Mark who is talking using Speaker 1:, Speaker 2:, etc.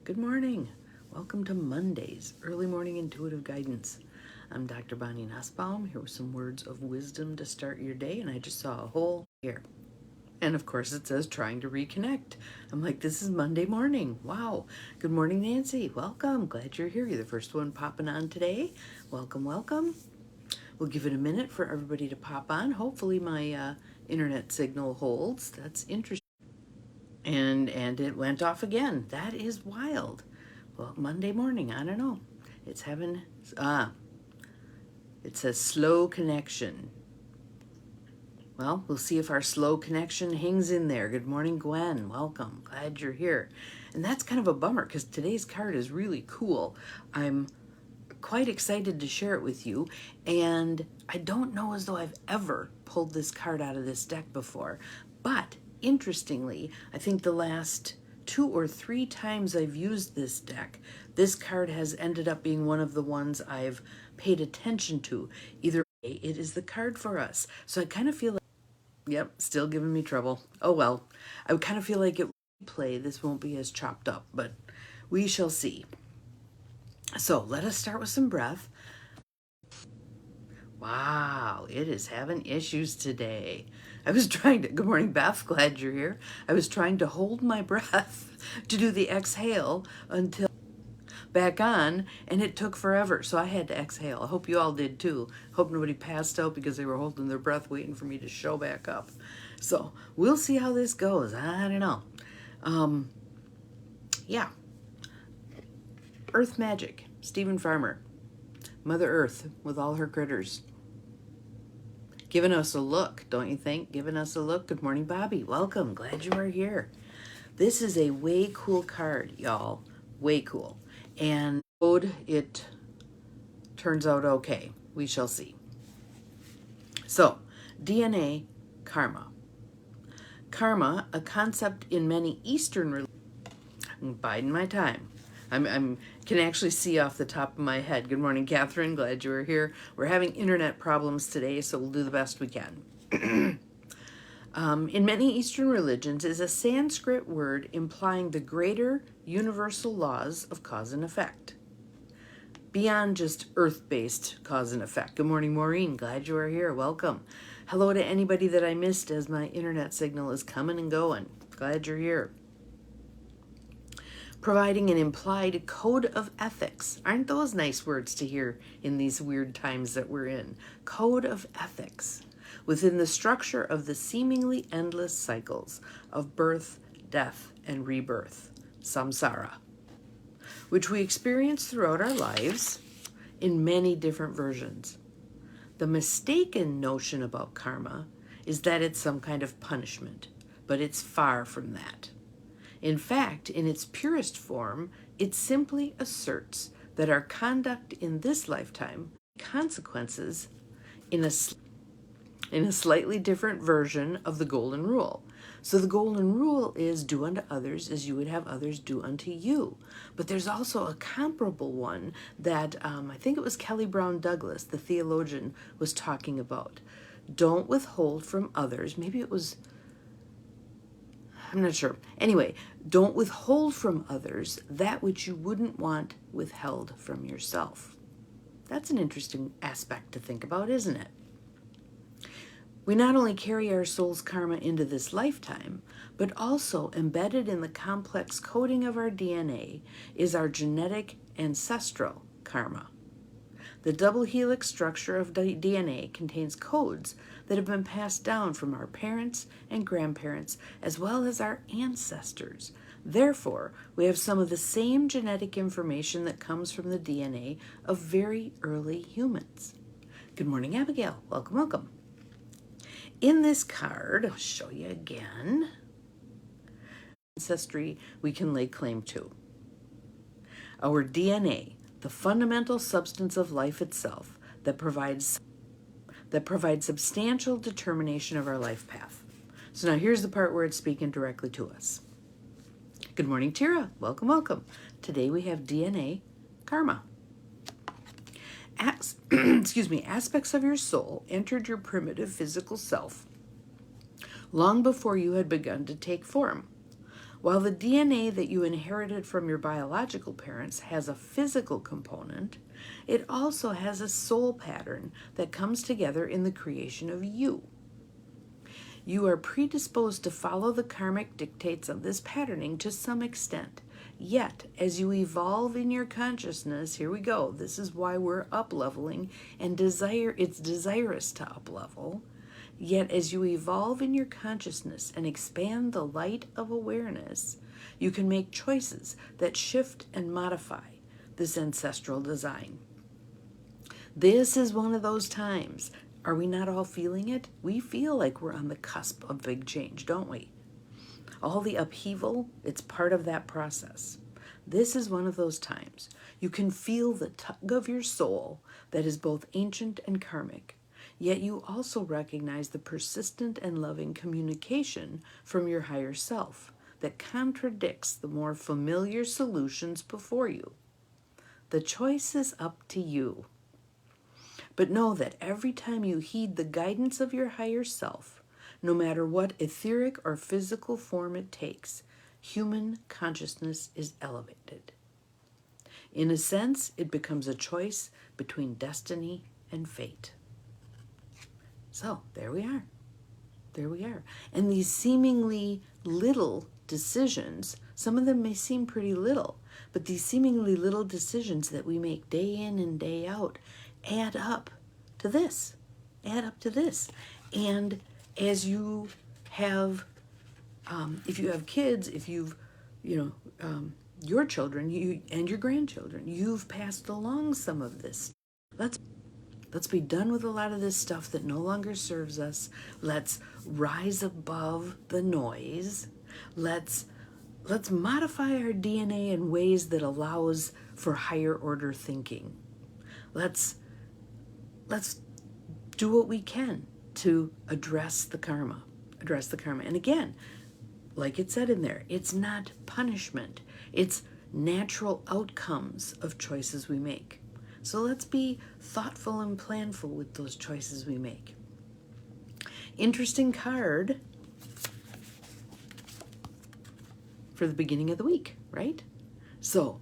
Speaker 1: Good morning. Welcome to Monday's Early Morning Intuitive Guidance. I'm Dr. Bonnie Nussbaum, here with some words of wisdom to start your day, and I just saw a hole here. And of course it says trying to reconnect. I'm like, this is Monday morning. Wow. Good morning, Nancy. Welcome. Glad you're here. You're the first one popping on today. Welcome, welcome. We'll give it a minute for everybody to pop on. Hopefully my internet signal holds. That's interesting. And it went off again. That is wild. Well, Monday morning, I don't know. It's having, it says slow connection. Well, we'll see if our slow connection hangs in there. Good morning, Gwen. Welcome. Glad you're here. And that's kind of a bummer because today's card is really cool. I'm quite excited to share it with you. And I don't know as though I've ever pulled this card out of this deck before. But interestingly, I think the last 2 or 3 times I've used this deck, this card has ended up being one of the ones I've paid attention to. Either way, it is the card for us. So I kind of feel like, yep, still giving me trouble. Oh well, I kind of feel like it play. This won't be as chopped up, but we shall see. So let us start with some breath. Wow, it is having issues today. I was trying to, good morning, Beth, glad you're here. I was trying to hold my breath to do the exhale until back on, and it took forever, so I had to exhale. I hope you all did too. Hope nobody passed out because they were holding their breath waiting for me to show back up. So we'll see how this goes. I don't know. Yeah. Earth Magic, Stephen Farmer. Mother Earth with all her critters. Giving us a look, don't you think? Giving us a look. Good morning, Bobby. Welcome. Glad you are here. This is a way cool card, y'all. Way cool. And it turns out okay. We shall see. So, DNA karma. Karma, a concept in many Eastern religions. I'm biding my time. I'm can actually see off the top of my head. Good morning, Catherine. Glad you are here. We're having internet problems today, so we'll do the best we can. In many Eastern religions is a Sanskrit word implying the greater universal laws of cause and effect, beyond just earth-based cause and effect. Good morning, Maureen. Glad you are here. Welcome. Hello to anybody that I missed as my internet signal is coming and going. Glad you're here. Providing an implied code of ethics. Aren't those nice words to hear in these weird times that we're in? Code of ethics. Within the structure of the seemingly endless cycles of birth, death, and rebirth, samsara, which we experience throughout our lives in many different versions. The mistaken notion about karma is that it's some kind of punishment, but it's far from that. In fact, in its purest form, it simply asserts that our conduct in this lifetime consequences in a slightly different version of the golden rule. So the golden rule is do unto others as you would have others do unto you. But there's also a comparable one that I think it was Kelly Brown Douglas, the theologian, was talking about. Don't withhold from others. Maybe it was, I'm not sure. Anyway, don't withhold from others that which you wouldn't want withheld from yourself. That's an interesting aspect to think about, isn't it? We not only carry our soul's karma into this lifetime, but also embedded in the complex coding of our DNA is our genetic ancestral karma. The double helix structure of DNA contains codes that have been passed down from our parents and grandparents, as well as our ancestors. Therefore, we have some of the same genetic information that comes from the DNA of very early humans. Good morning, Abigail. Welcome, welcome. In this card, I'll show you again, ancestry we can lay claim to. Our DNA, the fundamental substance of life itself, that provides substantial determination of our life path. So now here's the part where it's speaking directly to us. Good morning, Tira. Welcome, welcome. Today we have DNA karma. Aspects of your soul entered your primitive physical self long before you had begun to take form. While the DNA that you inherited from your biological parents has a physical component, it also has a soul pattern that comes together in the creation of you. You are predisposed to follow the karmic dictates of this patterning to some extent. Yet, as you evolve in your consciousness, here we go, this is why we're up-leveling, and it's desirous to up-level. Yet, as you evolve in your consciousness and expand the light of awareness, you can make choices that shift and modify this ancestral design. This is one of those times. Are we not all feeling it? We feel like we're on the cusp of big change, don't we? All the upheaval, it's part of that process. This is one of those times. You can feel the tug of your soul that is both ancient and karmic, yet you also recognize the persistent and loving communication from your higher self that contradicts the more familiar solutions before you. The choice is up to you. But know that every time you heed the guidance of your higher self, no matter what etheric or physical form it takes, human consciousness is elevated. In a sense, it becomes a choice between destiny and fate. So, there we are. There we are. And these seemingly little decisions, some of them may seem pretty little, but these seemingly little decisions that we make day in and day out add up to this. And as you have, if you have kids, if you've, your children and your grandchildren, you've passed along some of this. Let's be done with a lot of this stuff that no longer serves us. Let's rise above the noise. Let's modify our DNA in ways that allows for higher order thinking. Let's do what we can to address the karma. And again, like it said in there, it's not punishment. It's natural outcomes of choices we make. So let's be thoughtful and planful with those choices we make. Interesting card for the beginning of the week, right? So